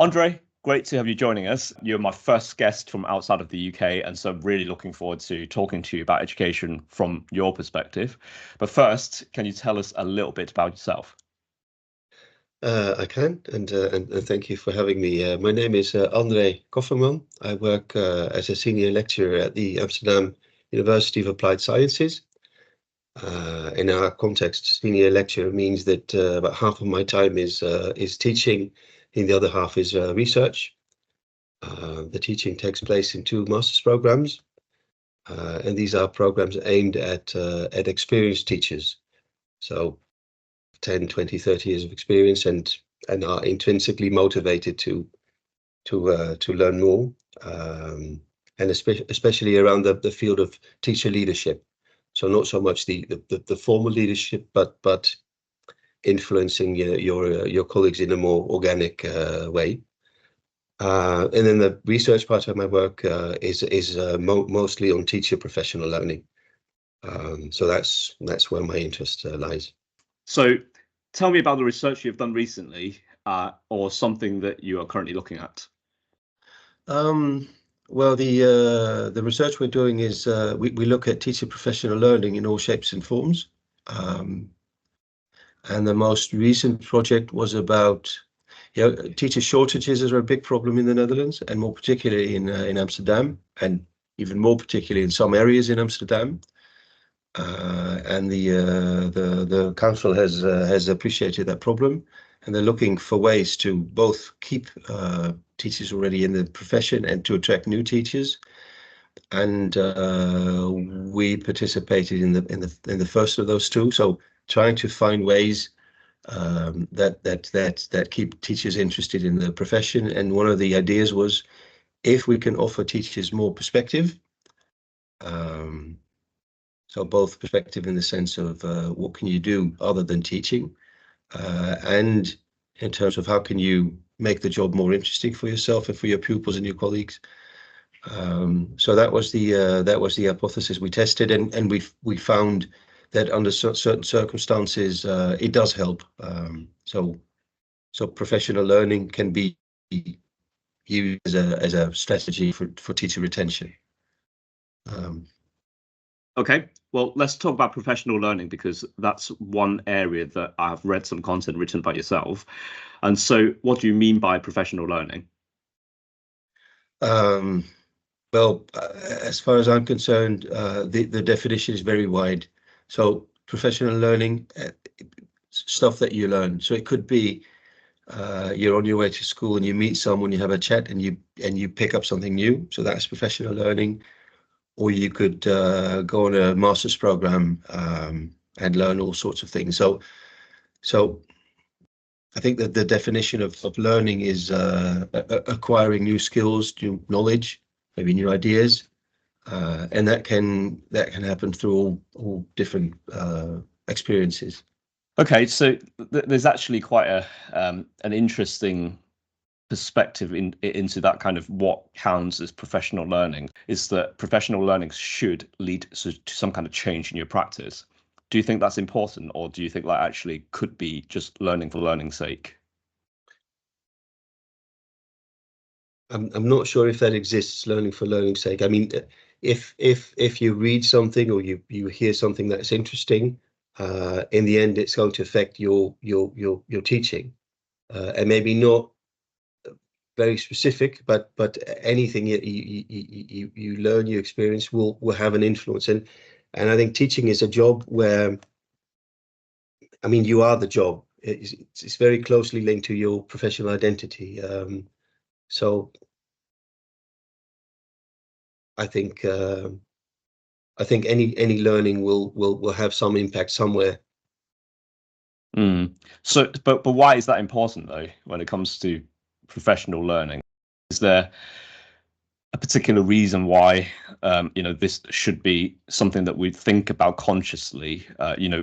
Andre, great to have you joining us. You're my first guest from outside of the UK, and so I'm really looking forward to talking to you about education from your perspective. But first, can you tell us a little bit about yourself? I can, and thank you for having me. My name is André Koffeman. I work as a senior lecturer at the Amsterdam University of Applied Sciences. In our context, senior lecturer means that about half of my time is teaching, and the other half is research. The teaching takes place in two master's programs, and these are programs aimed at experienced teachers. So 10, 20, 30 years of experience and are intrinsically motivated to learn more, and especially around the field of teacher leadership. So not so much the formal leadership, but influencing your colleagues in a more organic way. And then the research part of my work is mostly on teacher professional learning. So that's where my interest lies. So tell me about the research you've done recently, or something that you are currently looking at. Well, the research we're doing is we look at teacher professional learning in all shapes and forms. And the most recent project was about teacher shortages are a big problem in the Netherlands, and more particularly in Amsterdam, and even more particularly in some areas in Amsterdam. And the council has appreciated that problem, and they're looking for ways to both keep teachers already in the profession and to attract new teachers. And we participated in the first of those two. So trying to find ways that keep teachers interested in the profession. And one of the ideas was if we can offer teachers more perspective. So both perspective in the sense of what can you do other than teaching, and in terms of how can you make the job more interesting for yourself and for your pupils and your colleagues. So that was the hypothesis we tested, and we found that under certain circumstances it does help. So professional learning can be used as a strategy for teacher retention. Okay, well, let's talk about professional learning, because that's one area that I've read some content written by yourself. And so what do you mean by professional learning? Well, as far as I'm concerned, the definition is very wide. So professional learning, stuff that you learn. So it could be you're on your way to school and you meet someone, you have a chat, and you pick up something new. So that's professional learning. Or you could go on a master's program and learn all sorts of things. So I think that the definition of learning is acquiring new skills, new knowledge, maybe new ideas, and that can happen through all different experiences. Okay, so there's actually quite an interesting perspective into that kind of what counts as professional learning, is that professional learning should lead to some kind of change in your practice. Do you think that's important, or do you think that actually could be just learning for learning's sake? I'm not sure if that exists, learning for learning's sake. I mean, if you read something or you hear something that's interesting, in the end it's going to affect your teaching, and maybe not very specific, but anything you learn, you experience will have an influence. And I think teaching is a job where, I mean, you are the job. It's very closely linked to your professional identity. So I think any learning will have some impact somewhere. So, but why is that important though, when it comes to professional learning? Is there a particular reason why this should be something that we think about consciously?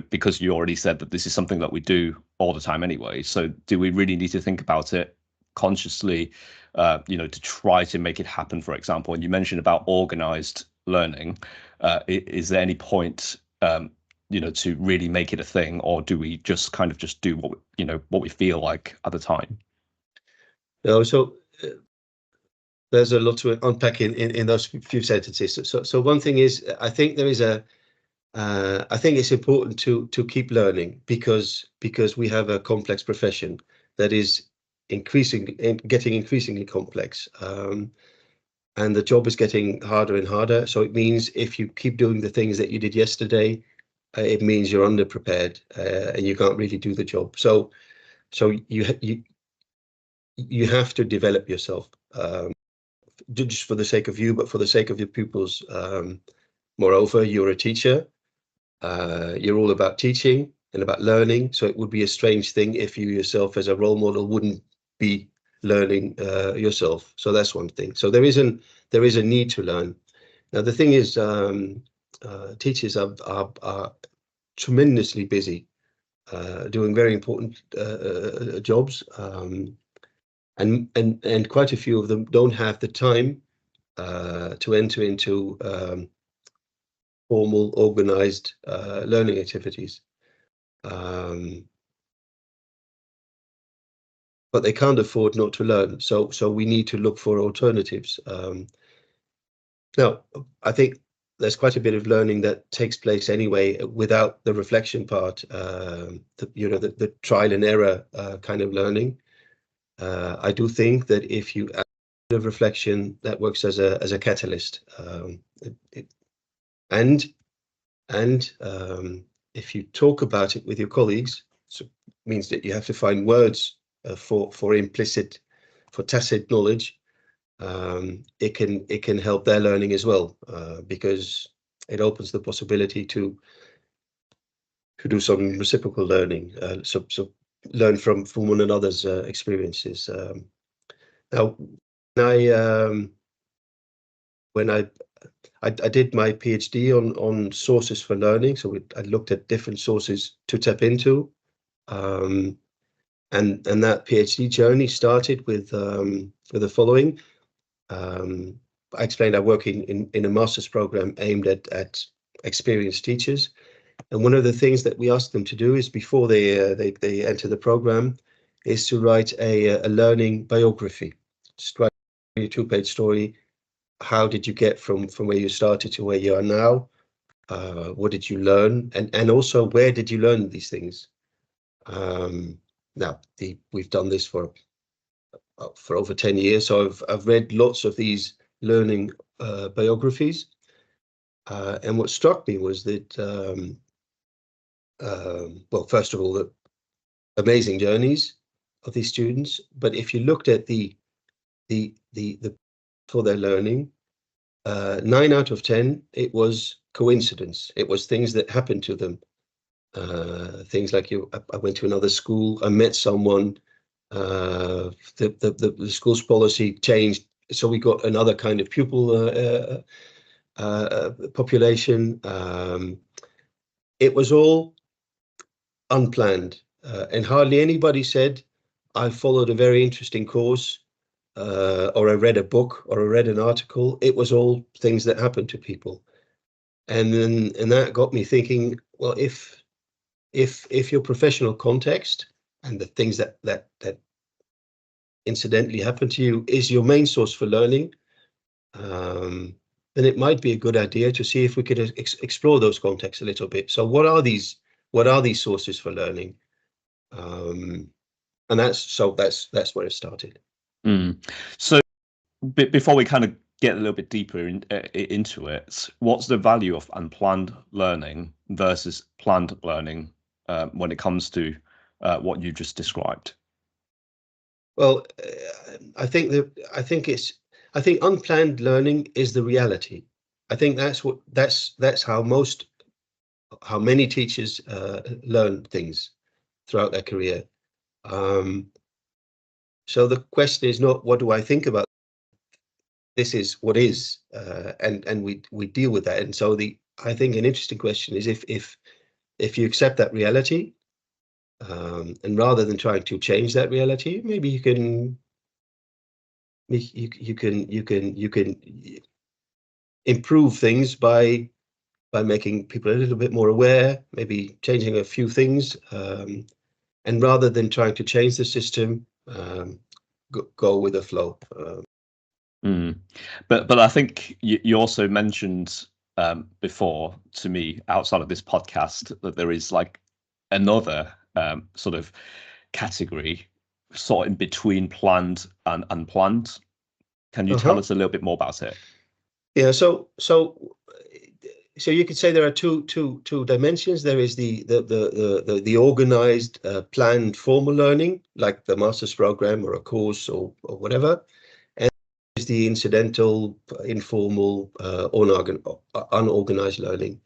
Because you already said that this is something that we do all the time anyway. So do we really need to think about it consciously, to try to make it happen, for example? And you mentioned about organized learning. Is there any point to really make it a thing, or do we just kind of just do what we feel like at the time? No, so there's a lot to unpack in those few sentences. So one thing is, I think there is I think it's important to keep learning because we have a complex profession that is getting increasingly complex, and the job is getting harder and harder. So it means if you keep doing the things that you did yesterday, it means you're underprepared, and you can't really do the job. So you have to develop yourself, just for the sake of you, but for the sake of your pupils. Moreover, you're a teacher. You're all about teaching and about learning. So it would be a strange thing if you yourself as a role model wouldn't be learning yourself. So that's one thing. So there is a need to learn. Now the thing is, teachers are tremendously busy, doing very important jobs, and quite a few of them don't have the time to enter into formal, organized learning activities. But they can't afford not to learn. So we need to look for alternatives. Now, I think there's quite a bit of learning that takes place anyway without the reflection part, the trial and error kind of learning. I do think that if you add a bit of reflection, that works as a catalyst. And if you talk about it with your colleagues, so it means that you have to find words for tacit knowledge. It can help their learning as well, because it opens the possibility to do some reciprocal learning, so learn from one another's experiences. Now, when I did my PhD on sources for learning, so I looked at different sources to tap into, and that PhD journey started with the following. I explained I work in a master's program aimed at experienced teachers, and one of the things that we ask them to do is before they enter the program is to write a learning biography. Just write a 2-page story. How did you get from where you started to where you are now? What did you learn, and also where did you learn these things? Now we've done this for over 10 years, so I've read lots of these learning biographies, and what struck me was that well, first of all, the amazing journeys of these students, but if you looked at the for their learning, 9 out of 10, it was coincidence. It was things that happened to them. Things like I went to another school, I met someone, the school's policy changed, so we got another kind of pupil population. It was all unplanned, and hardly anybody said, I followed a very interesting course, or I read a book, or I read an article. It was all things that happened to people. And that got me thinking, well, if your professional context and the things that incidentally happen to you is your main source for learning, then it might be a good idea to see if we could explore those contexts a little bit. So what are these sources for learning? And that's where it started. So before we kind of get a little bit deeper into it, what's the value of unplanned learning versus planned learning when it comes to what you just described? Well, I think unplanned learning is the reality. I think that's how many teachers learn things throughout their career. So the question is not what do I think about. This is what is, and we deal with that. And so I think an interesting question is if you accept that reality, and rather than trying to change that reality, maybe you can improve things by making people a little bit more aware, maybe changing a few things, and rather than trying to change the system, go with the flow. But I think you also mentioned before to me outside of this podcast that there is like another sort of category sort in between planned and unplanned. Can you tell us a little bit more about it? Yeah, so you could say there are two dimensions. There is the organized, planned formal learning, like the master's program or a course or whatever, and there's the incidental, informal, unorganized learning.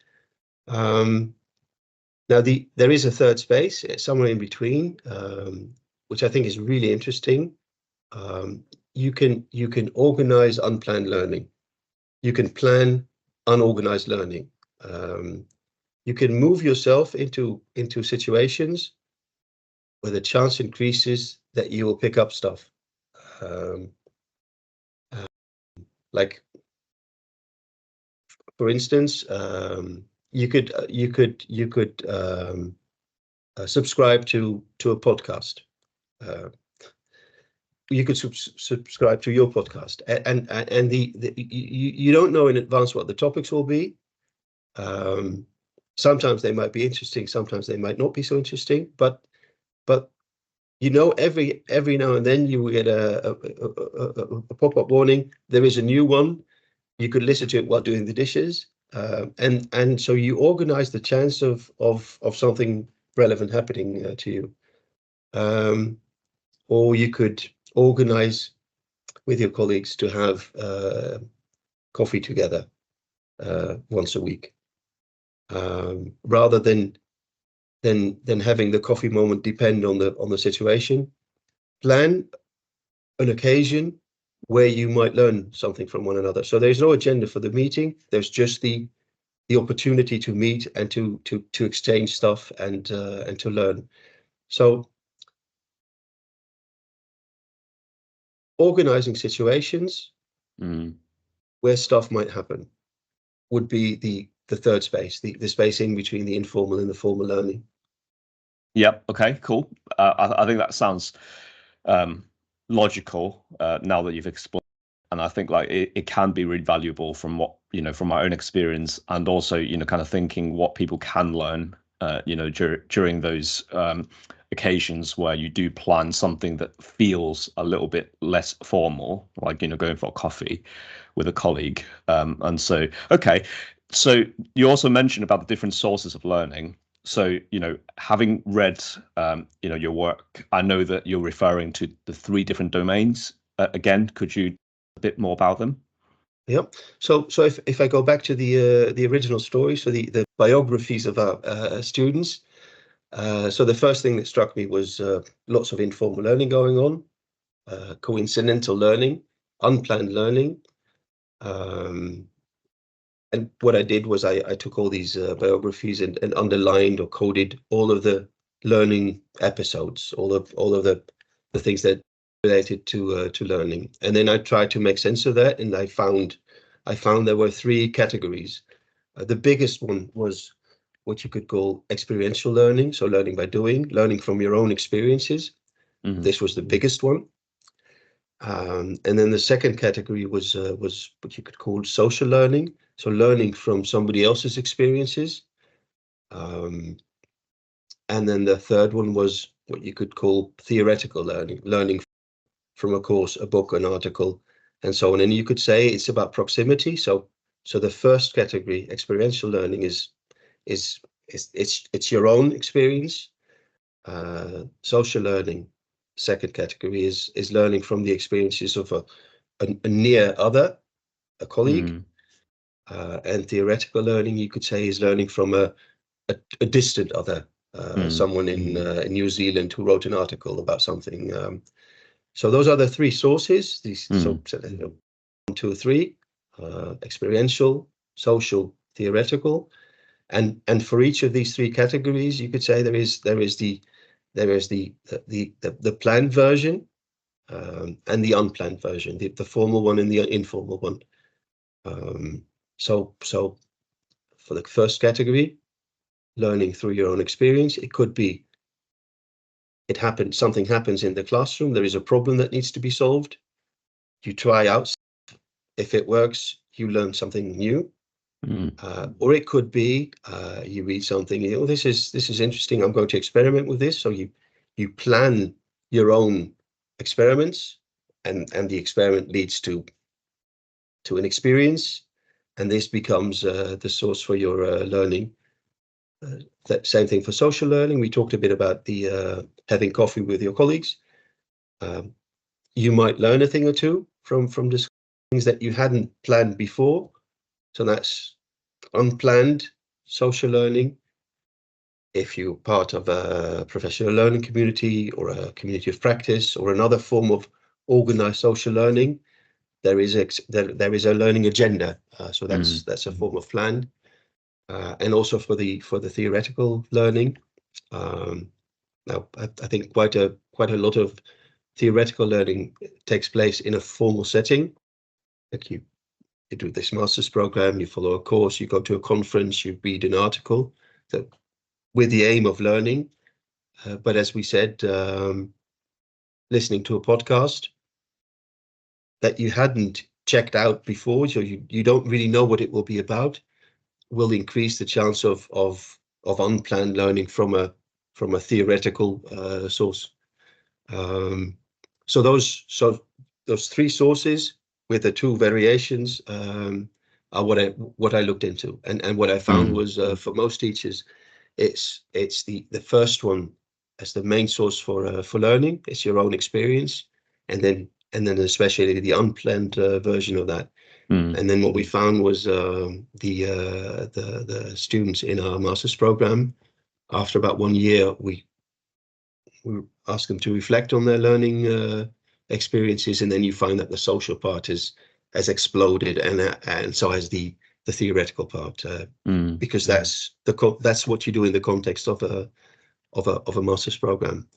Now there is a third space somewhere in between, which I think is really interesting. You can organize unplanned learning. You can plan unorganized learning. You can move yourself into situations where the chance increases that you will pick up stuff. Like, for instance, you could subscribe to a podcast. You could subscribe to your podcast, and you don't know in advance what the topics will be. Sometimes they might be interesting, sometimes they might not be so interesting, but every now and then you will get a pop-up warning. There is a new one. You could listen to it while doing the dishes, and so you organize the chance of something relevant happening to you. Or you could organize with your colleagues to have coffee together once a week, rather than having the coffee moment depend on the situation. Plan an occasion where you might learn something from one another. So there's no agenda for the meeting. There's just the opportunity to meet and to exchange stuff and to learn. So organizing situations where stuff might happen would be the third space, the space in between the informal and the formal learning. Yep. Okay, cool. I think that sounds logical now that you've explained, and I think like it can be really valuable from what from my own experience, and also kind of thinking what people can learn during those occasions where you do plan something that feels a little bit less formal, like going for a coffee with a colleague. And so so you also mentioned about the different sources of learning. So, having read, your work, I know that you're referring to the 3 different domains. Again, could you a bit more about them? Yep. So if I go back to the original story, so the biographies of our students. So the first thing that struck me was lots of informal learning going on, coincidental learning, unplanned learning. And what I did was I took all these biographies and underlined or coded all of the learning episodes, all of the things that related to learning, and then I tried to make sense of that. And I found there were 3 categories. The biggest one was what you could call experiential learning, so learning by doing, learning from your own experiences. This was the biggest one. And then the second category was what you could call social learning, so learning from somebody else's experiences. And then the third one was what you could call theoretical learning from a course, a book, an article, and so on. And you could say it's about proximity. So the first category, experiential learning, is it's your own experience. Social learning, second category, is learning from the experiences of a near other, a colleague. And theoretical learning, you could say, is learning from a distant other, someone in New Zealand who wrote an article about something. So those are the 3 sources. These 1, 2, or 3: experiential, social, theoretical. And for each of these 3 categories, you could say there is the planned version and the unplanned version, the formal one and the informal one. So for the first category, learning through your own experience, it could be something happens in the classroom, there is a problem that needs to be solved. You try out, if it works, you learn something new. Or it could be you read something, oh, this is interesting, I'm going to experiment with this. So you plan your own experiments, and the experiment leads to an experience, and this becomes the source for your learning. That same thing for social learning. We talked a bit about the having coffee with your colleagues. You might learn a thing or two from the things that you hadn't planned before. So that's unplanned social learning. If you're part of a professional learning community or a community of practice or another form of organized social learning, there is a learning agenda. So that's a form of planned. And also for the theoretical learning. Now, I think quite a lot of theoretical learning takes place in a formal setting. Like you do this master's program, you follow a course, you go to a conference, you read an article, so with the aim of learning. But as we said, listening to a podcast that you hadn't checked out before, so you don't really know what it will be about, will increase the chance of unplanned learning from a theoretical source. So those three sources with the two variations are what I looked into, and what I found was for most teachers, it's the first one as the main source for learning. It's your own experience, and then especially the unplanned version of that. And then what we found was the students in our master's program, after about 1 year, we asked them to reflect on their learning experiences, and then you find that the social part has exploded, and so has the theoretical part, because that's what you do in the context of a master's program.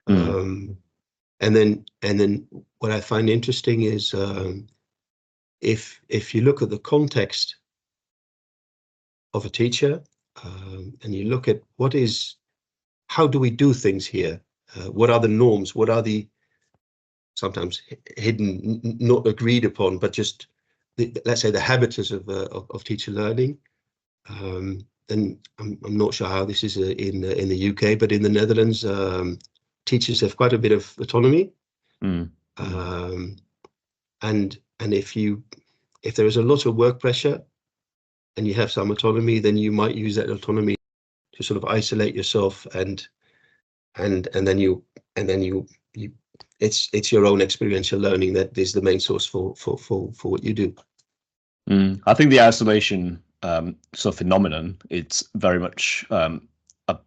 And then what I find interesting is if you look at the context of a teacher, and you look at how do we do things here? What are the norms? What are the sometimes hidden, not agreed upon, but just let's say the habitus of teacher learning? Then I'm not sure how this is in the UK, but in the Netherlands, teachers have quite a bit of autonomy. And if there is a lot of work pressure and you have some autonomy, then you might use that autonomy to sort of isolate yourself, and then you it's your own experiential learning that is the main source for what you do. I think the isolation sort of phenomenon, it's very much a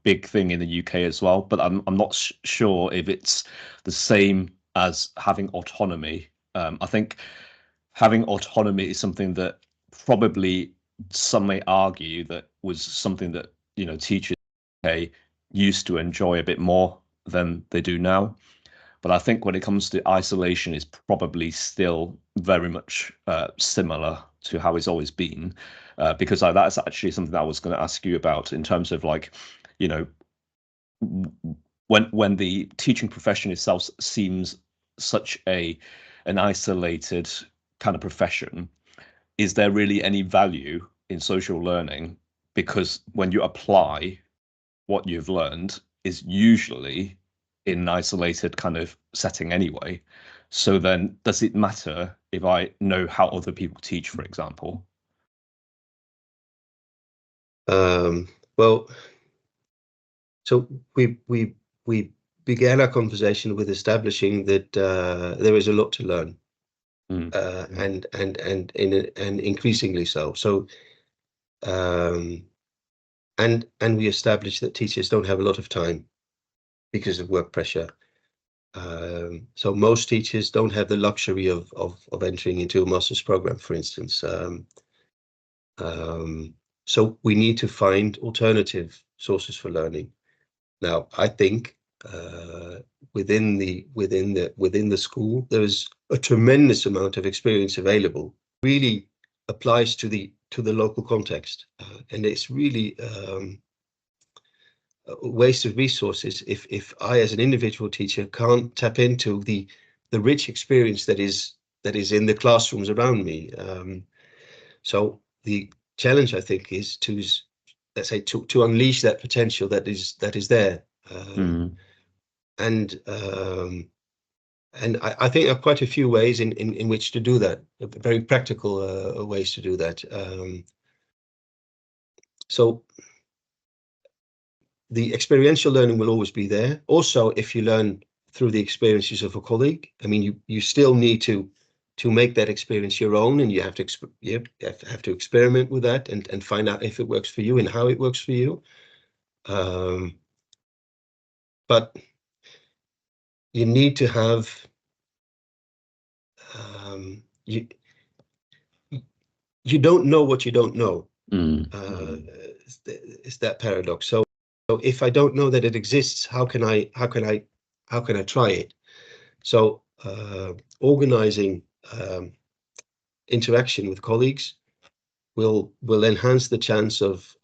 big thing in the UK as well, but I'm not sure if it's the same as having autonomy. I think having autonomy is something that probably some may argue that was something that teachers used to enjoy a bit more than they do now. But I think when it comes to isolation, is probably still very much similar to how it's always been, because that's actually something that I was going to ask you about in terms of, like, when the teaching profession itself seems such an isolated kind of profession, is there really any value in social learning? Because when you apply what you've learned is usually in an isolated kind of setting anyway. So then does it matter if I know how other people teach, for example? Well, so we began our conversation with establishing that there is a lot to learn, and increasingly so. So and we established that teachers don't have a lot of time because of work pressure. So most teachers don't have the luxury of entering into a master's program, for instance. So we need to find alternative sources for learning. Now, I think within the school, there is a tremendous amount of experience available. Really applies to the local context, and it's really waste of resources if I, as an individual teacher, can't tap into the rich experience that is in the classrooms around me. So the challenge, I think, is to, let's say, to unleash that potential that is there. And I think there are quite a few ways in which to do that, very practical ways to do that. So the experiential learning will always be there. Also, if you learn through the experiences of a colleague, I mean, you still need to make that experience your own, and you have to experiment with that and find out if it works for you and how it works for you. But you need to have you don't know what you don't know. It's that paradox. So if I don't know that it exists, how can I try it? So organizing interaction with colleagues will enhance the chance of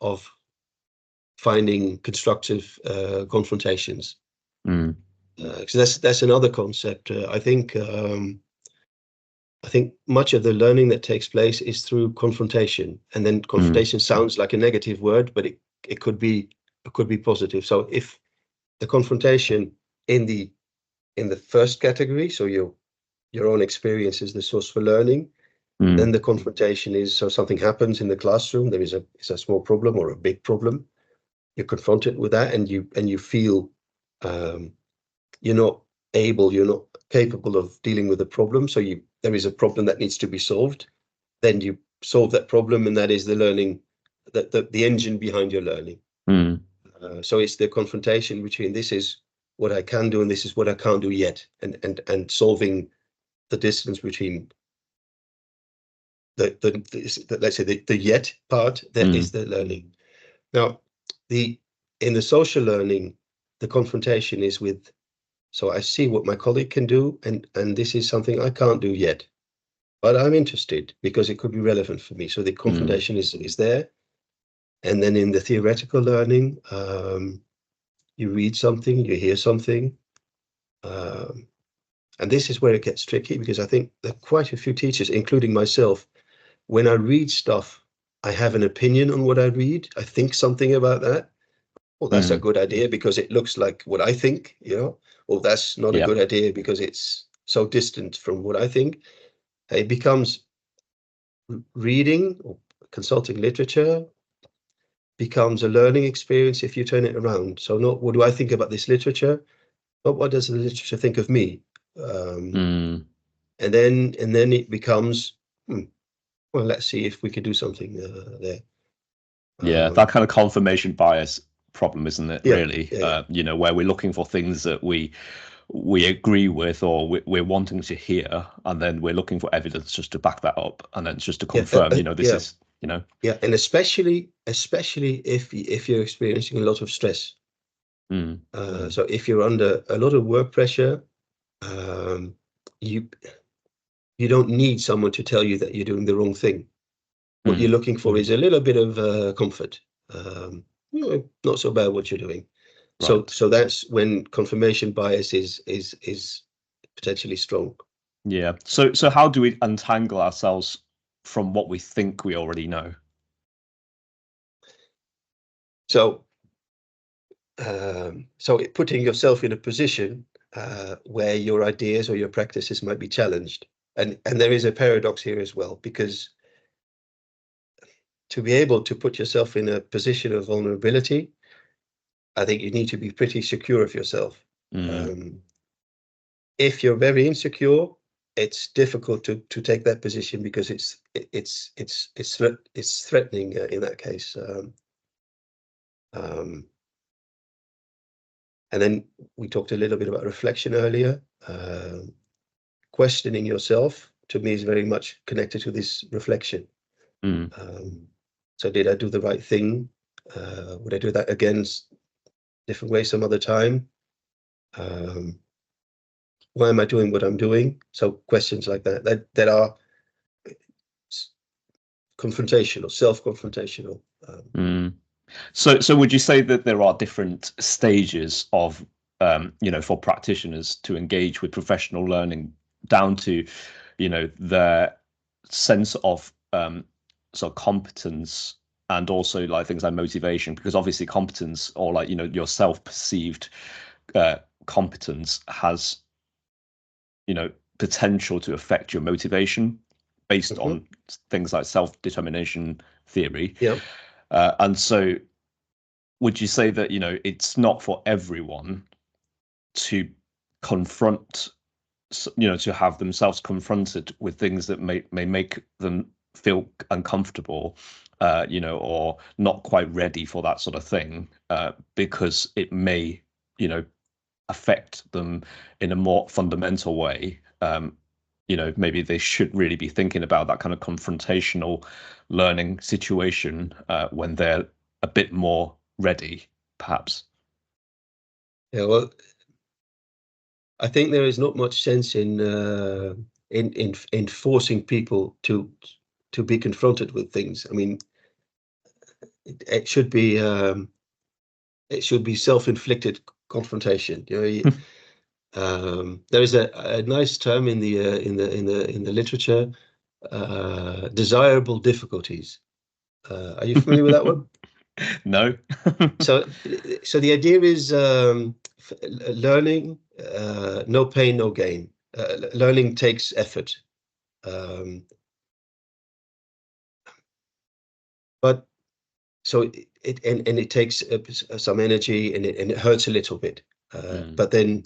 finding constructive confrontations. So that's another concept. I think much of the learning that takes place is through confrontation, and then confrontation sounds like a negative word, but it could be positive. So if the confrontation in the first category, so your own experience is the source for learning, then the confrontation is, so something happens in the classroom, there is a small problem or a big problem, you're confronted with that, and you feel you're not capable of dealing with the problem, so there is a problem that needs to be solved. Then you solve that problem, and that is the learning, the engine behind your learning. So it's the confrontation between this is what I can do and this is what I can't do yet, and solving the distance between the let's say the yet part that is the learning. Now, in the social learning, the confrontation is with, so I see what my colleague can do, and this is something I can't do yet, but I'm interested because it could be relevant for me. So the confrontation is there. And then in the theoretical learning, you read something, you hear something, and this is where it gets tricky, because I think there are quite a few teachers, including myself, when I read stuff, I have an opinion on what I read. I think something about that. Well, that's a good idea because it looks like what I think, or that's not a good idea because it's so distant from what I think. It becomes reading or consulting literature becomes a learning experience if you turn it around. So not what do I think about this literature, but what does the literature think of me? And then it becomes, well, let's see if we could do something there. That kind of confirmation bias problem, isn't it? Really, where we're looking for things that we agree with, or we're wanting to hear, and then we're looking for evidence just to back that up, and then just to confirm, this is, and especially if you're experiencing a lot of stress. So if you're under a lot of work pressure, you don't need someone to tell you that you're doing the wrong thing. What you're looking for is a little bit of comfort. Not so bad what you're doing. Right. So that's when confirmation bias is potentially strong. Yeah. So how do we untangle ourselves from what we think we already know? So putting yourself in a position where your ideas or your practices might be challenged, and there is a paradox here as well, because to be able to put yourself in a position of vulnerability, I think you need to be pretty secure of yourself. If you're very insecure, it's difficult to take that position because it's threatening in that case. And then we talked a little bit about reflection earlier. Questioning yourself, to me, is very much connected to this reflection. So did I do the right thing? Would I do that again different way some other time? Why am I doing what I'm doing? So questions like that are confrontational, self-confrontational. So would you say that there are different stages of, for practitioners to engage with professional learning, down to, their sense of sort of competence, and also like things like motivation? Because obviously competence, or like, your self-perceived competence has, potential to affect your motivation based on things like self-determination theory. Yeah. And so would you say that, it's not for everyone to confront, to have themselves confronted with things that may make them feel uncomfortable, or not quite ready for that sort of thing, because it may, affect them in a more fundamental way? Maybe they should really be thinking about that kind of confrontational learning situation when they're a bit more ready, perhaps. Yeah, well, I think there is not much sense in forcing people to be confronted with things. I mean, it should be self-inflicted confrontation. There is a nice term in the literature, desirable difficulties. Are you familiar with that one? No. So the idea is learning, no pain, no gain. Learning takes effort, but so it takes some energy, and it hurts a little bit. But then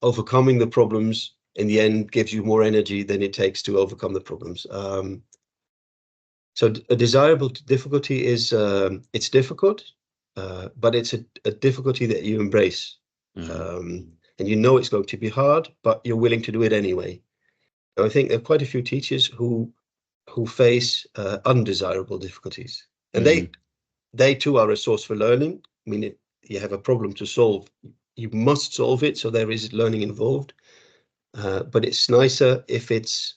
overcoming the problems in the end gives you more energy than it takes to overcome the problems. So a desirable difficulty is it's difficult, but it's a difficulty that you embrace. And it's going to be hard, but you're willing to do it anyway. And I think there are quite a few teachers who face undesirable difficulties, and they too are a source for learning. I mean, you have a problem to solve, you must solve it, so there is learning involved. But it's nicer if it's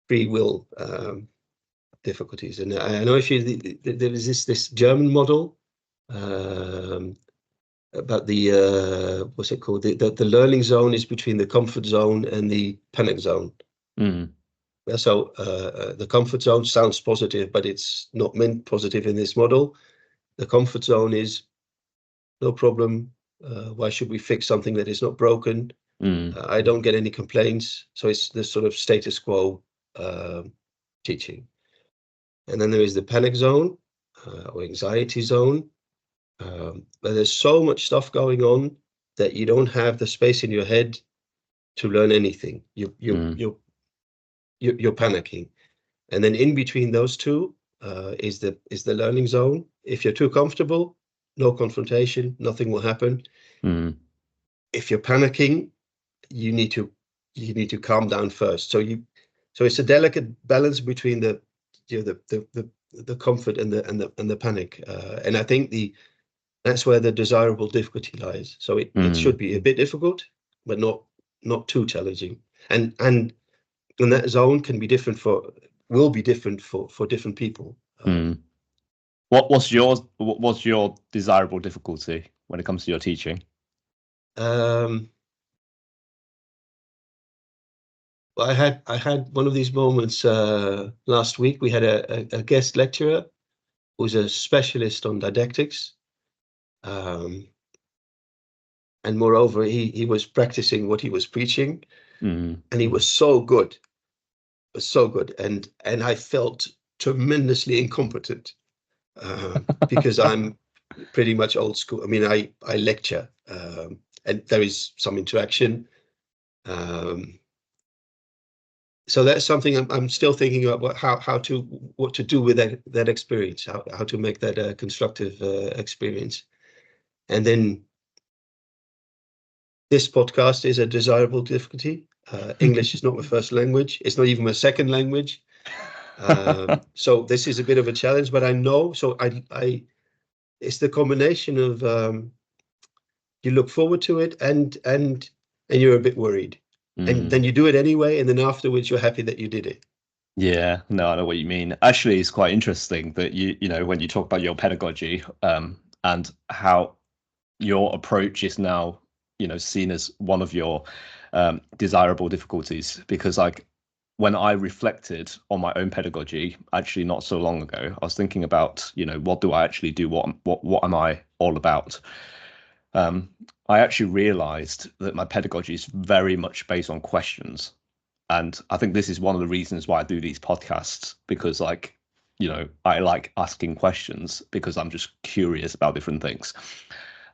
free will difficulties. And I know there is this German model about the what's it called? The learning zone is between the comfort zone and the panic zone. So the comfort zone sounds positive, but it's not meant positive in this model. The comfort zone is no problem. Why should we fix something that is not broken? I don't get any complaints. So it's this sort of status quo teaching. And then there is the panic zone or anxiety zone. But there's so much stuff going on that you don't have the space in your head to learn anything. You're panicking. And then in between those two is the learning zone. If you're too comfortable, no confrontation, nothing will happen. If you're panicking, you need to calm down first. So it's a delicate balance between the comfort and the panic. And I think that's where the desirable difficulty lies. So it should be a bit difficult, but not too challenging. And that zone will be different for different people. What's your desirable difficulty when it comes to your teaching? Well, I had one of these moments last week. We had a guest lecturer who's a specialist on didactics, and moreover, he was practicing what he was preaching, and he was so good, and I felt tremendously incompetent because I'm pretty much old school. I mean, I lecture, and there is some interaction. So that's something I'm still thinking about, what to do with that experience, how to make that a constructive experience. And then this podcast is a desirable difficulty. English is not my first language. It's not even my second language. So this is a bit of a challenge, but I know, so I it's the combination of you look forward to it and you're a bit worried. And then you do it anyway, and then afterwards you're happy that you did it. Yeah, no, I know what you mean. Actually, it's quite interesting that you know, when you talk about your pedagogy, and how your approach is now, you know, seen as one of your desirable difficulties. Because like when I reflected on my own pedagogy, actually not so long ago, I was thinking about, you know, what do I actually do? What am I all about? Um, I actually realized that my pedagogy is very much based on questions. And I think this is one of the reasons why I do these podcasts, because like, you know, I like asking questions because I'm just curious about different things.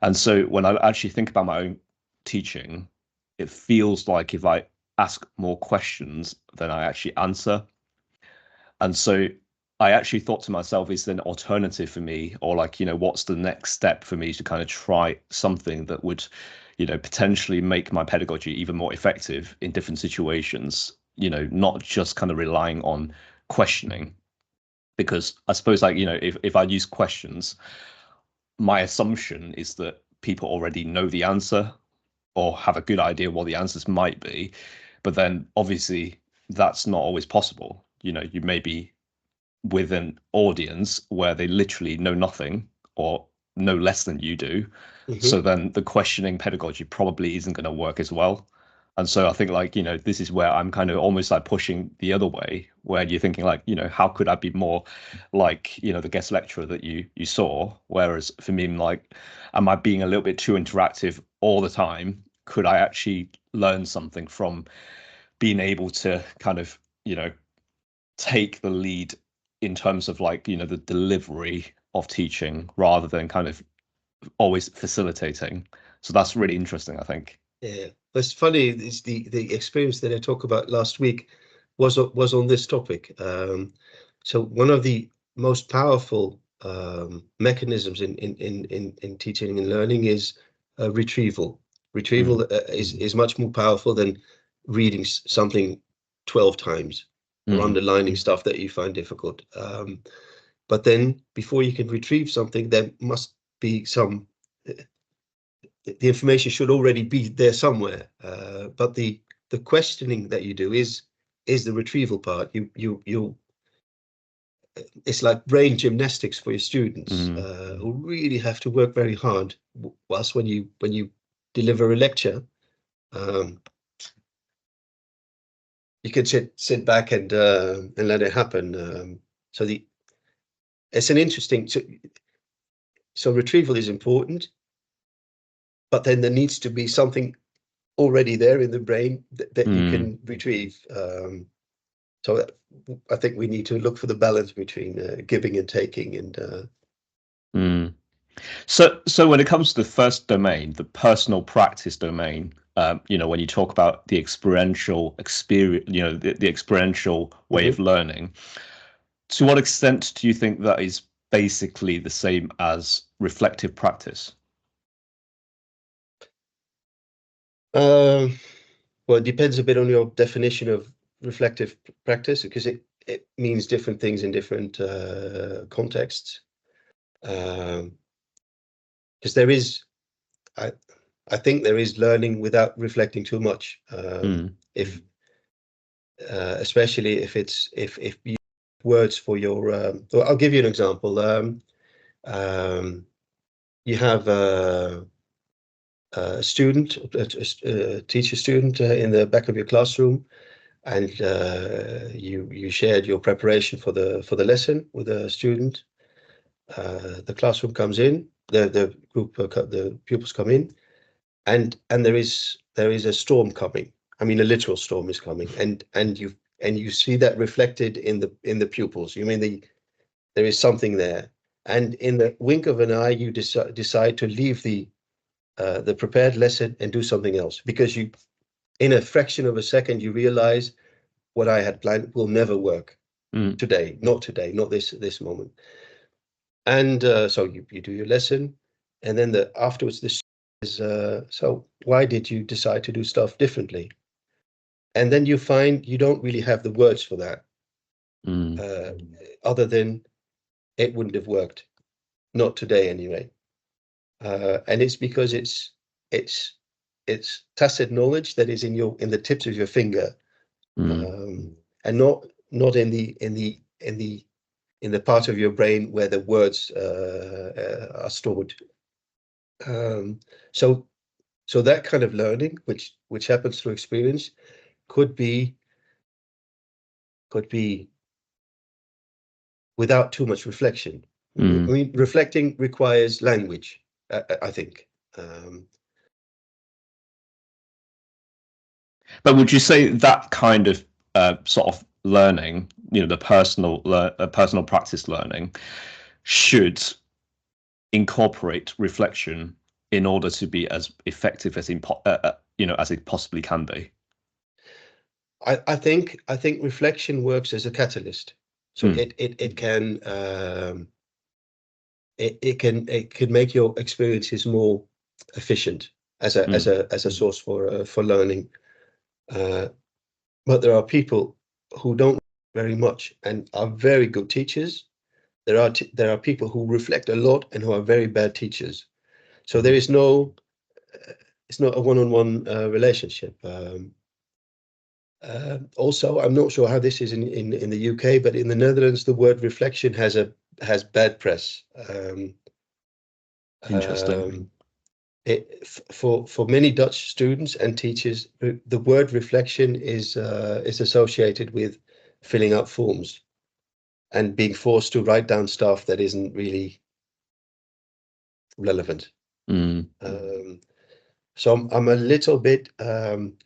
And so when I actually think about my own teaching, it feels like if I ask more questions than I actually answer. And so I actually thought to myself, is there an alternative for me? Or like, you know, what's the next step for me to kind of try something that would, you know, potentially make my pedagogy even more effective in different situations, you know, not just kind of relying on questioning. Because I suppose like, you know, if I use questions, my assumption is that people already know the answer or have a good idea what the answers might be. But then obviously that's not always possible. You know, you may be with an audience where they literally know nothing or know less than you do. Hmm. So then the questioning pedagogy probably isn't going to work as well. And so I think like, you know, this is where I'm kind of almost like pushing the other way, where you're thinking like, you know, how could I be more like, you know, the guest lecturer that you saw? Whereas for me, I'm like, am I being a little bit too interactive all the time? Could I actually learn something from being able to kind of, you know, take the lead in terms of like, you know, the delivery of teaching rather than kind of always facilitating? So that's really interesting, I think. Yeah, it's funny. Is the experience that I talked about last week was on this topic. So one of the most powerful mechanisms in teaching and learning is retrieval. Retrieval Mm, is much more powerful than reading something 12 times or mm, underlining stuff that you find difficult. But then before you can retrieve something, there must be some the information should already be there somewhere. But the questioning that you do is the retrieval part. You it's like brain gymnastics for your students mm, who really have to work very hard. Whilst when you deliver a lecture, um, you can sit back and let it happen. So the it's an interesting so retrieval is important, but then there needs to be something already there in the brain that you mm, can retrieve. So I think we need to look for the balance between giving and taking. And mm. So when it comes to the first domain, the personal practice domain, you know, when you talk about the experiential experience, you know, the experiential way of Mhm. learning, to what extent do you think that is basically the same as reflective practice? Um, well, it depends a bit on your definition of reflective practice because it means different things in different contexts. Because there is, I, I think there is learning without reflecting too much. Mm, If especially if you words for your well, I'll give you an example. Um, you have a student, a teacher student in the back of your classroom, and you shared your preparation for the lesson with a student. The classroom comes in, the group, the pupils come in, and there is a storm coming. I mean, a literal storm is coming, and you see that reflected in the pupils. You mean there is something there, and in the wink of an eye, you decide to leave the prepared lesson and do something else because you, in a fraction of a second, you realize what I had planned will never work mm, today, not this moment. And so you do your lesson, and then afterwards this is so why did you decide to do stuff differently? And then you find you don't really have the words for that, mm, uh, other than it wouldn't have worked, not today anyway. And it's because it's it's tacit knowledge that is in the tips of your finger, mm, um, and not in the part of your brain where the words are stored. So that kind of learning, which happens through experience, could be without too much reflection. I mean, reflecting requires language, I think. But would you say that kind of sort of learning, the personal practice learning, should incorporate reflection in order to be as effective as as it possibly can be? I think reflection works as a catalyst. So it can make your experiences more efficient as a source for learning. But there are people who don't very much and are very good teachers. There are people who reflect a lot and who are very bad teachers. So there is it's not a one-on-one relationship. Also, I'm not sure how this is in the UK, but in the Netherlands, the word reflection has bad press. Interesting. For many Dutch students and teachers, the word reflection is associated with filling out forms and being forced to write down stuff that isn't really relevant. So I'm a little bit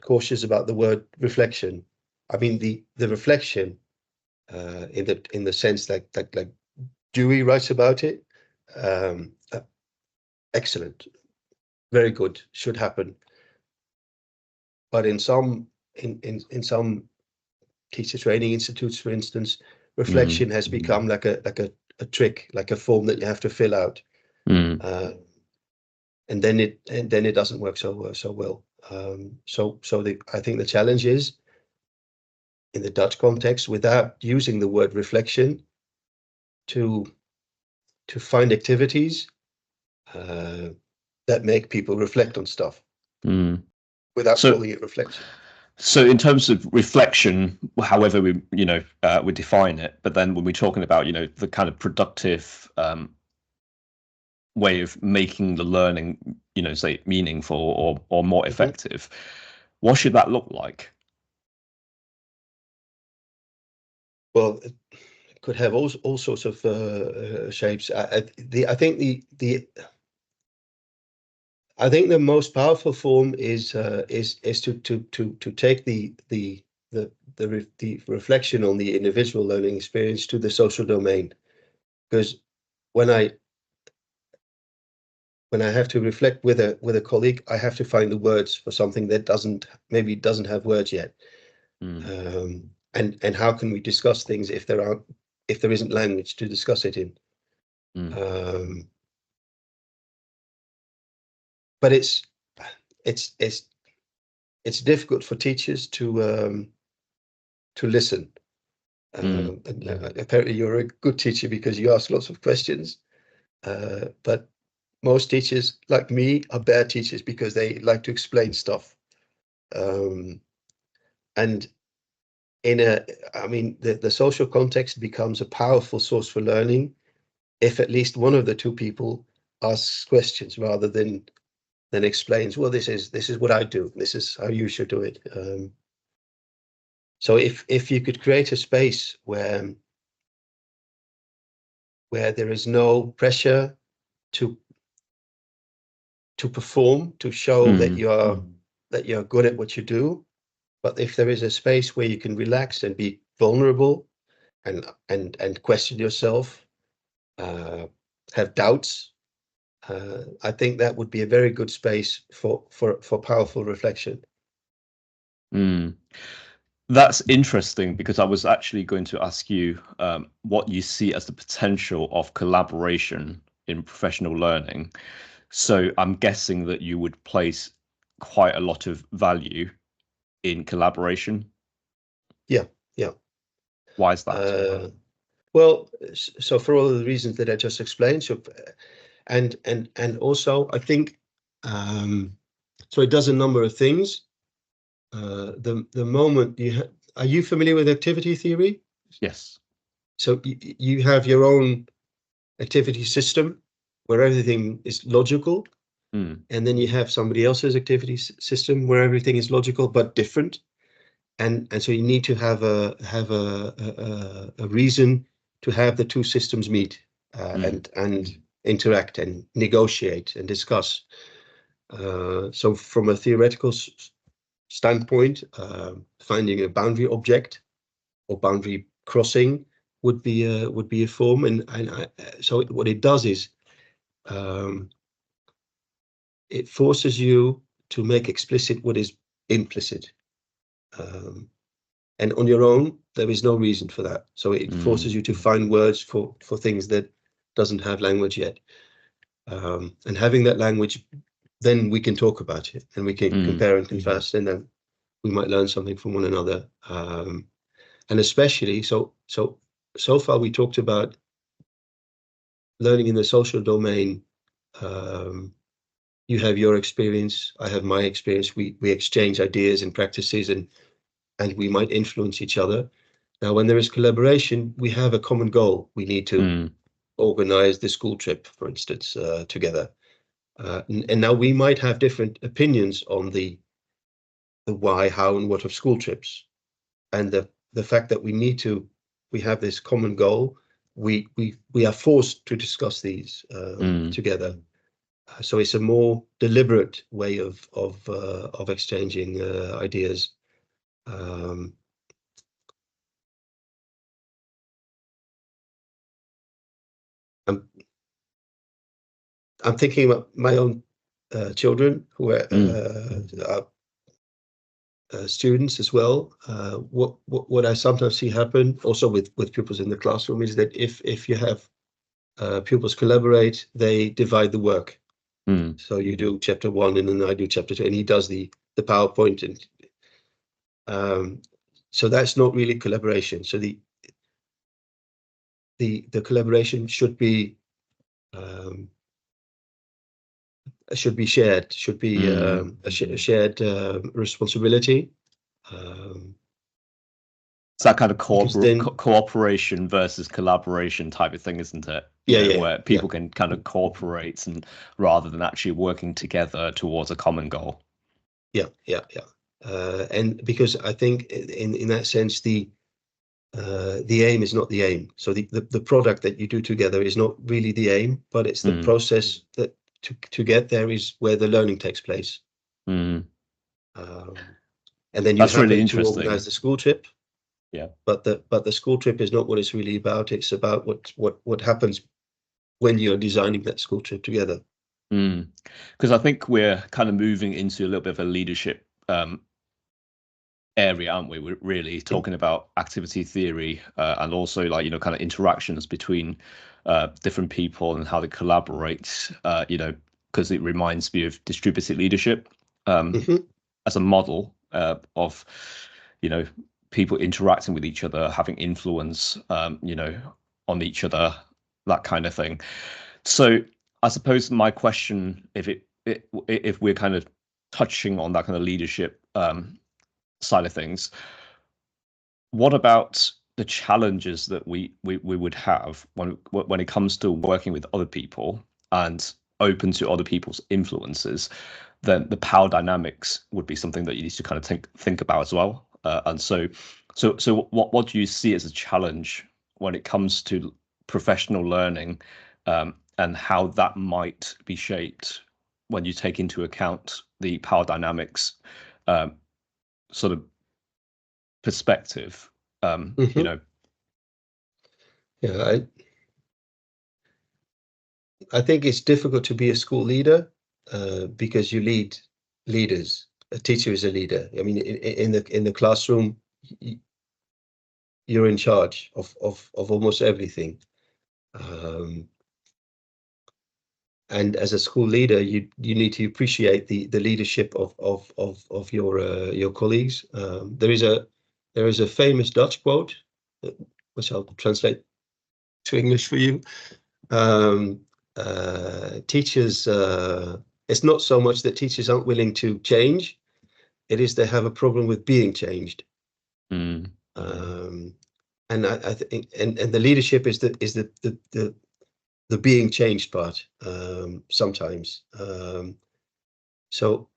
cautious about the word reflection. I mean the reflection in the sense like Dewey writes about it. Excellent, very good, should happen. But in some teacher training institutes, for instance, reflection has become like a trick, like a form that you have to fill out. And then it doesn't work so well. I think the challenge is in the Dutch context, without using the word reflection, to find activities that make people reflect on stuff without calling it reflection. So in terms of reflection, however we we define it, but then when we're talking about the kind of productive way of making the learning say meaningful or more effective, what should that look like? Well, it could have all sorts of shapes. I think the most powerful form is to take the reflection on the individual learning experience to the social domain, because when I have to reflect with a colleague, I have to find the words for something that maybe doesn't have words yet. And how can we discuss things if there isn't language to discuss it in? But it's difficult for teachers to listen. Apparently, you're a good teacher because you ask lots of questions. But most teachers, like me, are bad teachers because they like to explain stuff. And the social context becomes a powerful source for learning if at least one of the two people asks questions rather than explains, well, this is what I do, this is how you should do it. So if you could create a space where there is no pressure to perform, to show that you're good at what you do, but if there is a space where you can relax and be vulnerable and question yourself, have doubts, I think that would be a very good space for powerful reflection. That's interesting, because I was actually going to ask you what you see as the potential of collaboration in professional learning. So I'm guessing that you would place quite a lot of value in collaboration. Yeah. Why is that? Well, so for all of the reasons that I just explained, so and also I think so it does a number of things. The moment are you familiar with activity theory? Yes. So you have your own activity system where everything is logical, and then you have somebody else's activity system where everything is logical but different, and so you need to have a reason to have the two systems meet and interact and negotiate and discuss. So from a theoretical standpoint, finding a boundary object or boundary crossing would be a form, and so what it does is it forces you to make explicit what is implicit, and on your own there is no reason for that. So it forces you to find words for things that doesn't have language yet, and having that language, then we can talk about it and we can compare and contrast, and then we might learn something from one another. And especially so far we talked about learning in the social domain. You have your experience, I have my experience. We exchange ideas and practices, and we might influence each other. Now, when there is collaboration, we have a common goal. We need to organize the school trip, for instance, together. And now we might have different opinions on the why, how, and what of school trips. And the fact that we have this common goal, we are forced to discuss these together. So it's a more deliberate way of exchanging ideas. I'm thinking about my own children who are students as well. What I sometimes see happen also with pupils in the classroom is that if you have pupils collaborate, they divide the work. So you do chapter 1 and then I do chapter 2, and he does the PowerPoint, and so that's not really collaboration. So the collaboration should be shared, should be a shared responsibility. It's that kind of cooperation versus collaboration type of thing, isn't it? Where people can kind of cooperate, and rather than actually working together towards a common goal. And because I think in that sense, the aim is not the aim. So the product that you do together is not really the aim, but it's the process that to get there is where the learning takes place. And then you That's happen really to organize the school trip. Yeah. But the school trip is not what it's really about. It's about what happens when you're designing that school trip together. Because I think we're kind of moving into a little bit of a leadership area, aren't we? We're really talking about activity theory and also like, kind of interactions between different people and how they collaborate, because it reminds me of distributed leadership as a model of, people interacting with each other, having influence, on each other, that kind of thing. So I suppose my question, if we're kind of touching on that kind of leadership side of things, what about the challenges that we would have when it comes to working with other people and open to other people's influences? Then the power dynamics would be something that you need to kind of think about as well. And so what do you see as a challenge when it comes to professional learning, and how that might be shaped when you take into account the power dynamics sort of perspective? Yeah, I think it's difficult to be a school leader because you lead leaders. A teacher is a leader. I mean, in the classroom, you're in charge of almost everything. And as a school leader, you need to appreciate the leadership of your colleagues. There is a famous Dutch quote, which I'll translate to English for you. Teachers, it's not so much that teachers aren't willing to change, it is they have a problem with being changed. I think and the leadership is the being changed part sometimes. So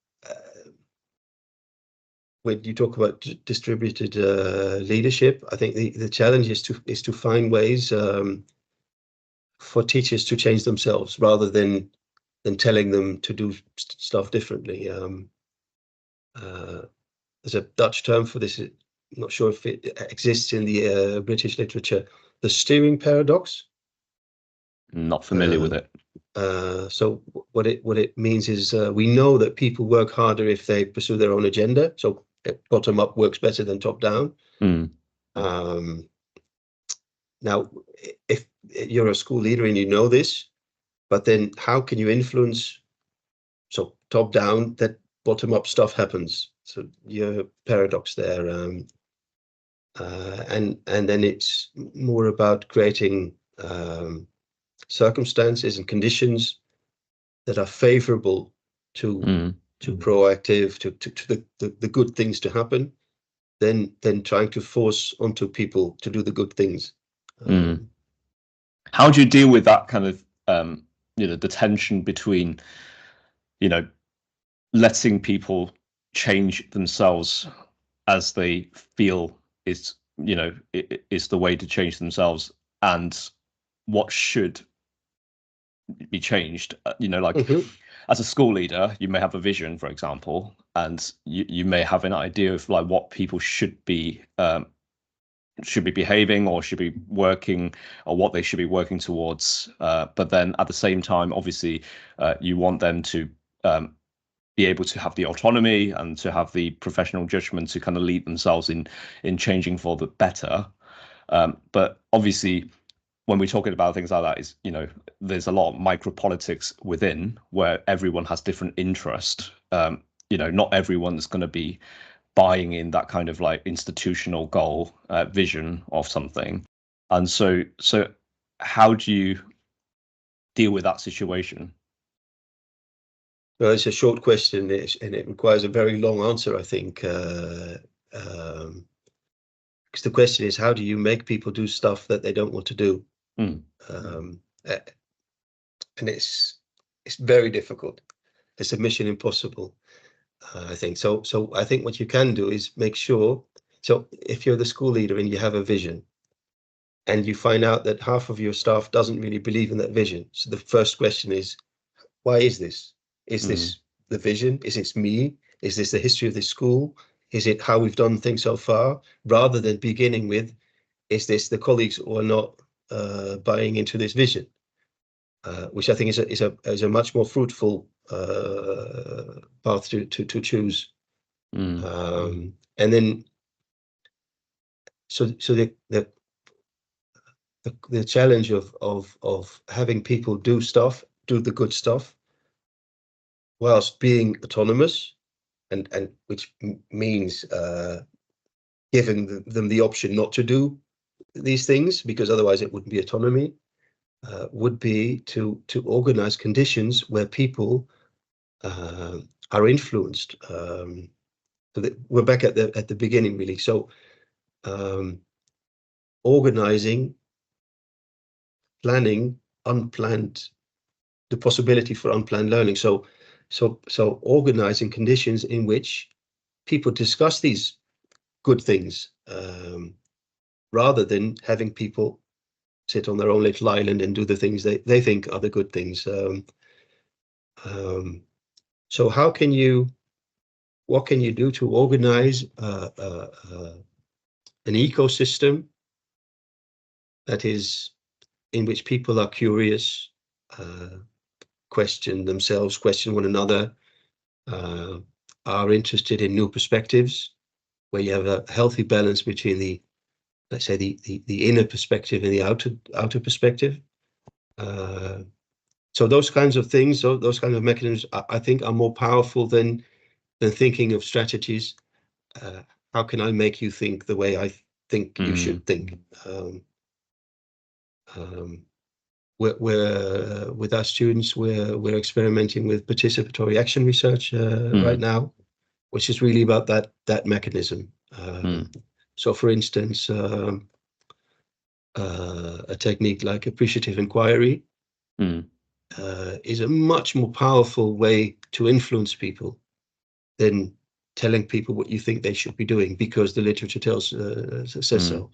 when you talk about distributed leadership, I think the challenge is to find ways for teachers to change themselves rather than telling them to do stuff differently. There's a Dutch term for this. I'm not sure if it exists in the British literature. The steering paradox. Not familiar with it. So what it means is we know that people work harder if they pursue their own agenda. So bottom up works better than top down. Now, if you're a school leader and you know this, but then how can you influence? So top down, that bottom up stuff happens. So your paradox there, and then it's more about creating circumstances and conditions that are favorable to proactive, to the good things to happen, than trying to force onto people to do the good things. How do you deal with that kind of the tension between letting people change themselves as they feel is is the way to change themselves, and what should be changed? As a school leader, you may have a vision, for example, and you may have an idea of like what people should be behaving or should be working, or what they should be working towards, but then at the same time, obviously, you want them to be able to have the autonomy and to have the professional judgment to kind of lead themselves in changing for the better. But obviously, when we're talking about things like that, is there's a lot of micropolitics within where everyone has different interest. Not everyone's going to be buying in that kind of like institutional goal vision of something, and so how do you deal with that situation? Well, it's a short question, and it requires a very long answer, I think, because the question is, how do you make people do stuff that they don't want to do? And it's very difficult. It's a mission impossible, I think. So I think what you can do is make sure. So if you're the school leader and you have a vision, and you find out that half of your staff doesn't really believe in that vision, so the first question is, why is this? Is this the vision? Is this me? Is this the history of this school? Is it how we've done things so far? Rather than beginning with, is this the colleagues who are not buying into this vision? Which I think is a much more fruitful path to choose. And then, so the challenge of having people do the good stuff, whilst being autonomous, and which means giving them the option not to do these things, because otherwise it wouldn't be autonomy, would be to organize conditions where people are influenced. So that we're back at the beginning, really. So organizing, planning, unplanned, the possibility for unplanned learning. So organizing conditions in which people discuss these good things, rather than having people sit on their own little island and do the things they think are the good things. So what can you do to organize an ecosystem that is in which people are curious, question themselves, question one another, are interested in new perspectives, where you have a healthy balance between let's say the inner perspective and the outer perspective. So those kinds of things, those kinds of mechanisms, I think, are more powerful than thinking of strategies. How can I make you think the way I think you should think? We're with our students, we're experimenting with participatory action research right now, which is really about that mechanism. So, for instance, a technique like appreciative inquiry Mm. is a much more powerful way to influence people than telling people what you think they should be doing because the literature says so.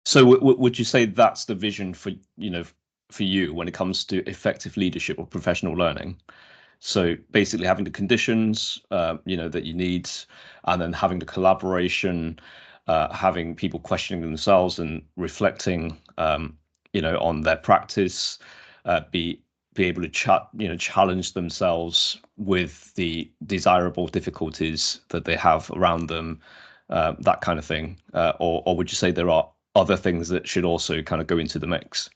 So would you say that's the vision for, for you when it comes to effective leadership or professional learning? So basically having the conditions, that you need, and then having the collaboration, having people questioning themselves and reflecting, on their practice, be able to challenge themselves with the desirable difficulties that they have around them, that kind of thing. Or would you say there are other things that should also kind of go into the mix?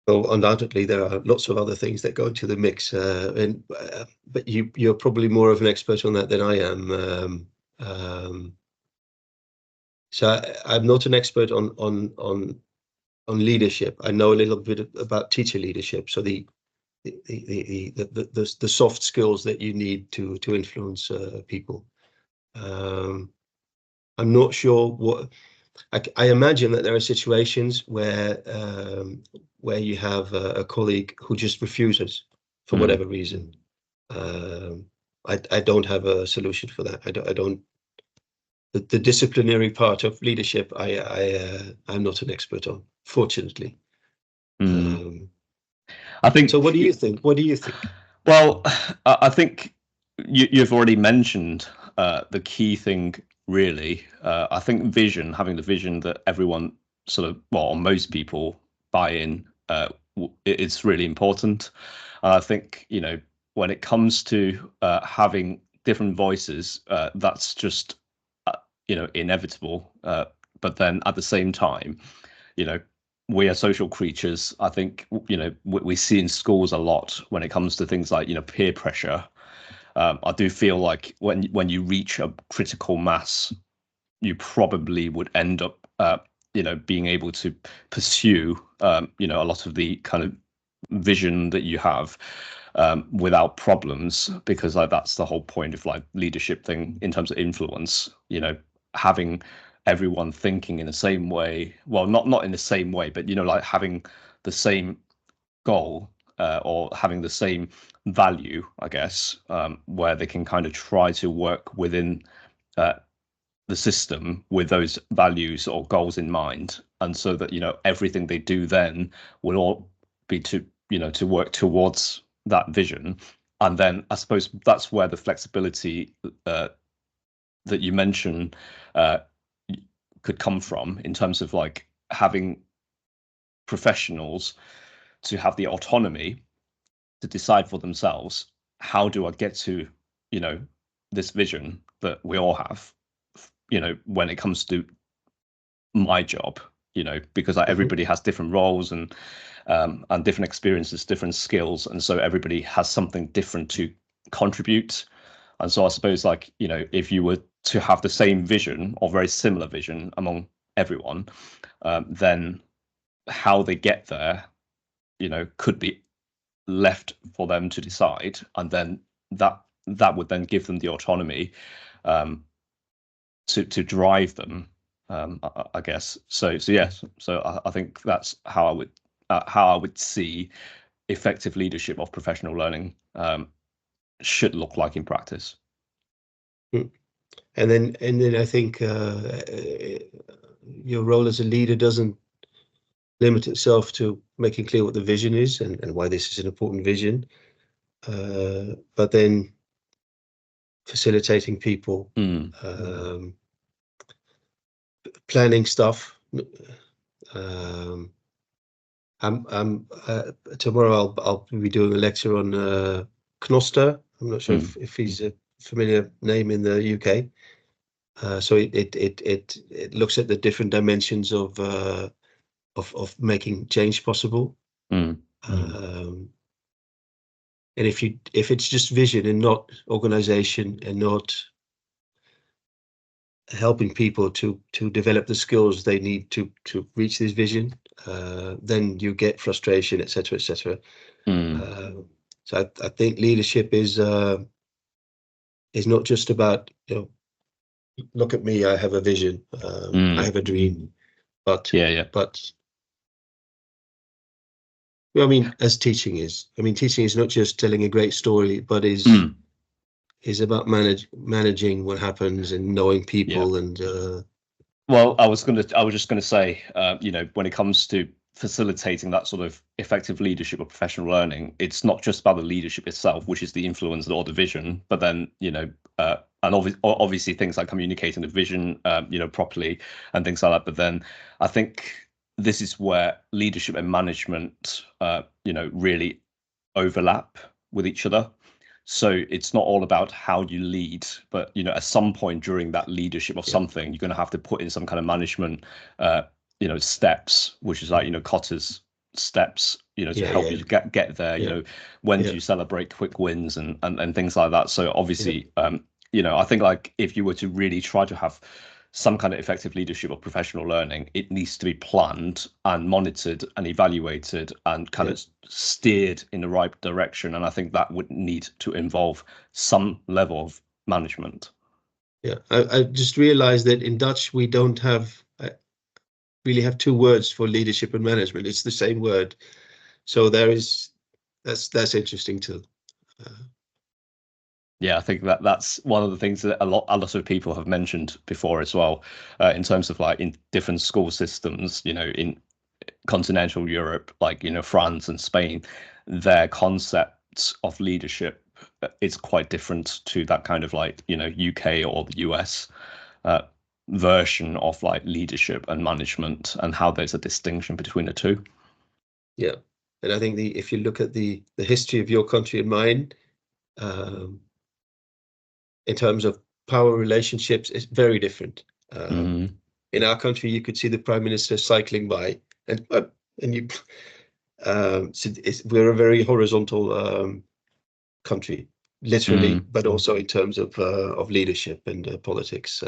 Well, undoubtedly, there are lots of other things that go into the mix, but you're probably more of an expert on that than I am. So I'm not an expert on leadership. I know a little bit about teacher leadership, so the soft skills that you need to influence people. I'm not sure what. I imagine that there are situations where you have a colleague who just refuses for whatever reason. I don't have a solution for that. I don't. The disciplinary part of leadership, I'm not an expert on, fortunately. I think. So, what do you think? What do you think? Well, I think you've already mentioned the key thing, really. I think having the vision that everyone or most people buy in, it's really important. I think, when it comes to having different voices, that's just, inevitable. But then at the same time, you know, we are social creatures. I think, we see in schools a lot when it comes to things like, peer pressure. I do feel like when you reach a critical mass, you probably would end up, being able to pursue, a lot of the kind of vision that you have, without problems, because like that's the whole point of like leadership thing in terms of influence. Having everyone thinking in the same way. Well, not in the same way, but like having the same goal, or having the same value, I guess, where they can kind of try to work within the system with those values or goals in mind, and so that everything they do then will all be to work towards that vision. And then I suppose that's where the flexibility that you mentioned could come from, in terms of like having professionals to have the autonomy to decide for themselves, how do I get to this vision that we all have, when it comes to my job, because like everybody has different roles and different experiences, different skills, and so everybody has something different to contribute. And so I suppose, like, if you were to have the same vision or very similar vision among everyone, then how they get there, could be left for them to decide, and then that would then give them the autonomy, to drive them, I guess. So yes. So I think that's how I would see effective leadership of professional learning should look like in practice. And then I think your role as a leader doesn't limit itself to making clear what the vision is and why this is an important vision, but then facilitating people, planning stuff. Tomorrow I'll be doing a lecture on Knoster. I'm not sure if he's a familiar name in the UK. So it looks at the different dimensions of making change possible. And if it's just vision and not organization and not helping people to develop the skills they need to reach this vision, then you get frustration, etc., etc. So I think leadership is not just about look at me, I have a vision, I have a dream, but I mean, as teaching is, teaching is not just telling a great story, but is about managing what happens and knowing people and. Well, I was just gonna say, when it comes to facilitating that sort of effective leadership of professional learning, it's not just about the leadership itself, which is the influence or the vision, but then and obviously things like communicating the vision, properly and things like that. But then I think this is where leadership and management, really overlap with each other. So it's not all about how you lead, but at some point during that leadership of something, you're going to have to put in some kind of management, steps, which is like Kotter's steps, to help you get there. When do you celebrate quick wins and things like that? So obviously, I think like if you were to really try to have some kind of effective leadership of professional learning, it needs to be planned and monitored and evaluated and kind of steered in the right direction. And I think that would need to involve some level of management. Yeah, I just realized that in Dutch we don't really have two words for leadership and management. It's the same word, so that's interesting too. Yeah, I think that's one of the things that a lot of people have mentioned before as well, in terms of like in different school systems, in continental Europe, like France and Spain, their concepts of leadership is quite different to that kind of like UK or the US version of like leadership and management, and how there's a distinction between the two. Yeah, and I think if you look at the history of your country and mine, in terms of power relationships, it's very different. In our country, you could see the prime minister cycling by, and you. So we're a very horizontal country, literally, but also in terms of leadership and politics.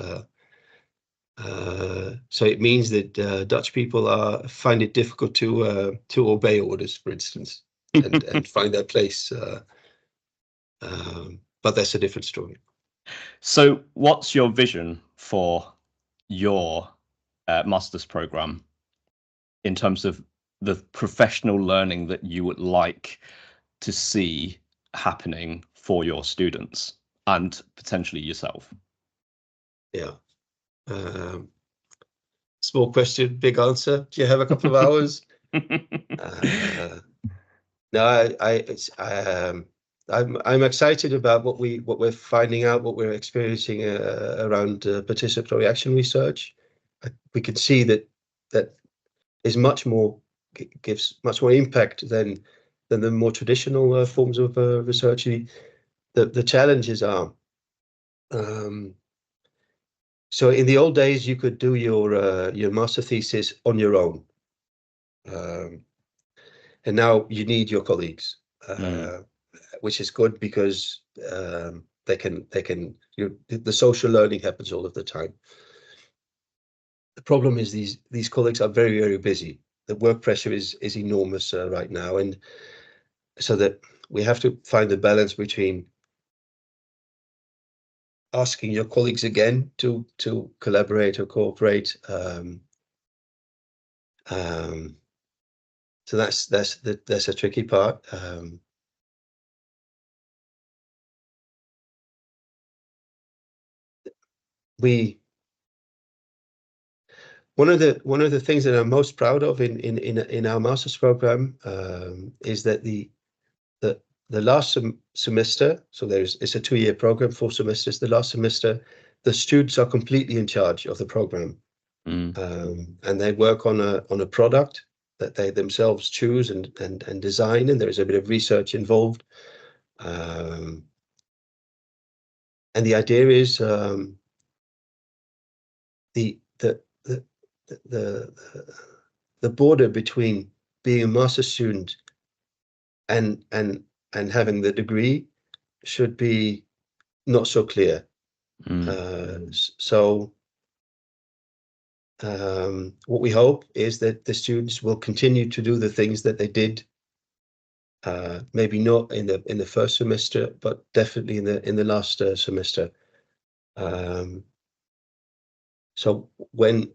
So it means that Dutch people find it difficult to obey orders, for instance, and find their place. But that's a different story. So, what's your vision for your master's program in terms of the professional learning that you would like to see happening for your students and potentially yourself? Yeah. Small question, big answer. Do you have a couple of hours? No, I'm excited about what we're finding out, what we're experiencing around participatory action research. We can see that is much more gives much more impact than the more traditional forms of research. The challenges are. So in the old days, you could do your master thesis on your own, and now you need your colleagues, which is good because they can the social learning happens all of the time. The problem is these colleagues are very, very busy. The work pressure is enormous right now, and so that we have to find the balance between asking your colleagues again to collaborate or cooperate. So that's a tricky part. One of the things that I'm most proud of in our master's program is that the last semester, so it's a 2-year program, 4 semesters. The last semester, the students are completely in charge of the program, and they work on a product that they themselves choose and design, and there is a bit of research involved. And the idea is the border between being a master's student and having the degree should be not so clear. So what we hope is that the students will continue to do the things that they did, maybe not in the first semester, but definitely in the last semester. So when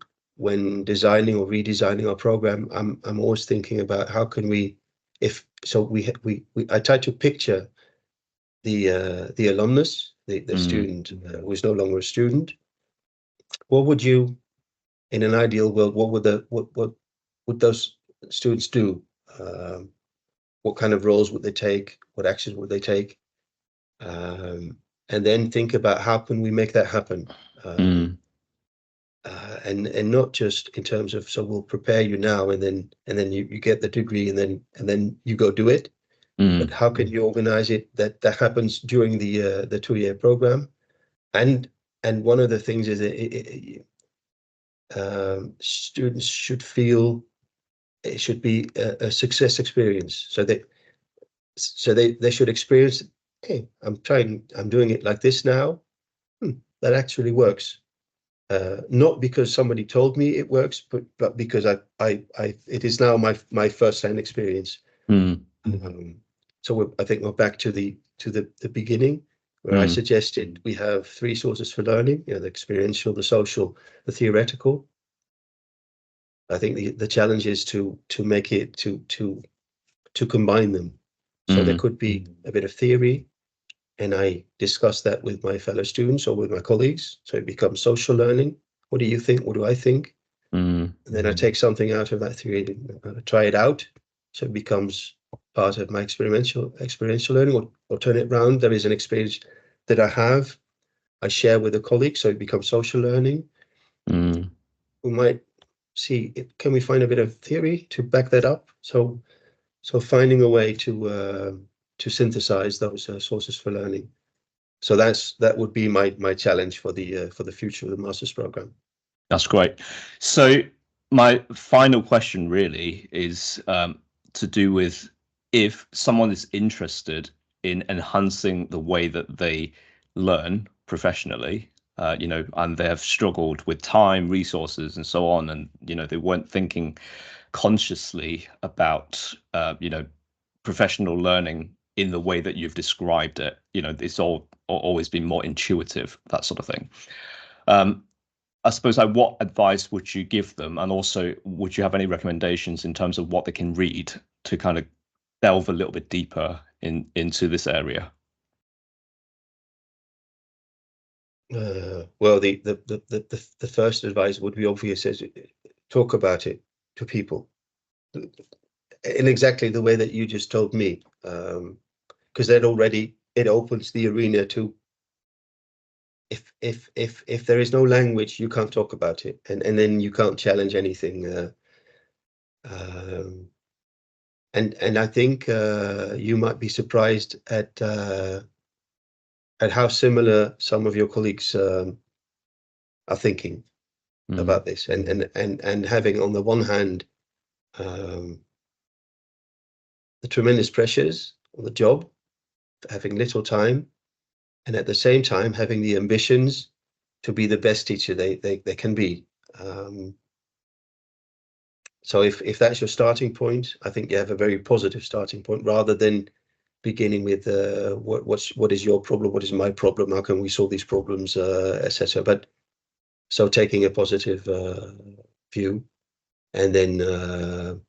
designing or redesigning our program, I'm always thinking about how can we, I try to picture the alumnus, the student who is no longer a student. What would you, in an ideal world, what would those students do? What kind of roles would they take? What actions would they take? And then think about how can we make that happen? And not just in terms of, so we'll prepare you now, and then you get the degree, and then you go do it. But how can you organize it that happens during the 2-year program? And one of the things is that students should feel it should be a success experience. So they should experience, hey, I'm doing it like this now. That actually works. Not because somebody told me it works, but because it is now my first-hand experience. So I think we're back to the beginning, where I suggested we have 3 sources for learning: the experiential, the social, the theoretical. I think the challenge is to make it to combine them. So there could be a bit of theory, and I discuss that with my fellow students or with my colleagues. So it becomes social learning. What do you think? What do I think? And then I take something out of that theory, try it out. So it becomes part of my experiential learning, or turn it around. There is an experience that I have, I share with a colleague, so it becomes social learning. We might see, can we find a bit of theory to back that up? So finding a way to synthesize those sources for learning. So that would be my challenge for the future of the master's program. That's great. So my final question really is to do with, if someone is interested in enhancing the way that they learn professionally, and they have struggled with time, resources, and so on, and they weren't thinking consciously about professional learning in the way that you've described it. It's always been more intuitive, that sort of thing. I suppose, what advice would you give them, and also would you have any recommendations in terms of what they can read to kind of delve a little bit deeper into this area? Well, the first advice would be obvious, is talk about it to people in exactly the way that you just told me, because that already, it opens the arena to, if there is no language, you can't talk about it, and then you can't challenge anything. And I think you might be surprised at how similar some of your colleagues are thinking about this, and having, on the one hand, the tremendous pressures on the job, having little time, and at the same time having the ambitions to be the best teacher they can be. So if that's your starting point, I think you have a very positive starting point, rather than beginning with what is your problem, what is my problem, how can we solve these problems, etc. But so taking a positive view, and then the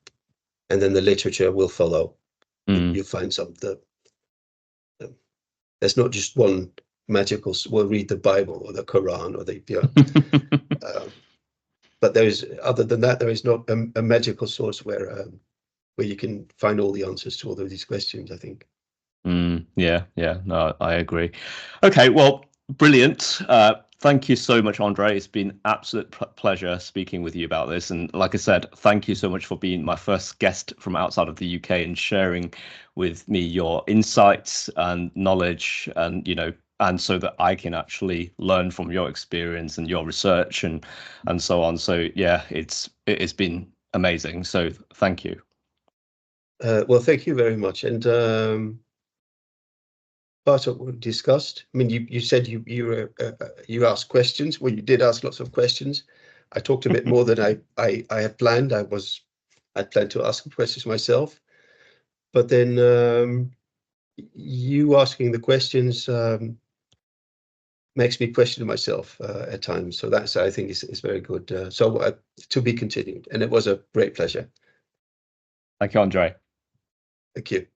literature will follow. You find some there's not just one magical. We'll read the Bible or the Quran or but there is, other than that, there is not a magical source where you can find all the answers to all of these questions, I think. Yeah, no, I agree. Okay, well, brilliant. Thank you so much, Andre. It's been absolute pleasure speaking with you about this. And like I said, thank you so much for being my first guest from outside of the UK and sharing with me your insights and knowledge, and so that I can actually learn from your experience and your research and so on. So yeah, it's been amazing. So thank you. Well, thank you very much. And part of what we discussed, I mean, you said you asked questions. Well, you did ask lots of questions. I talked a bit more than I had planned. I'd planned to ask some questions myself, but then you asking the questions makes me question myself at times. So that's, I think, is very good. So to be continued, and it was a great pleasure. Thank you, Andre. Thank you.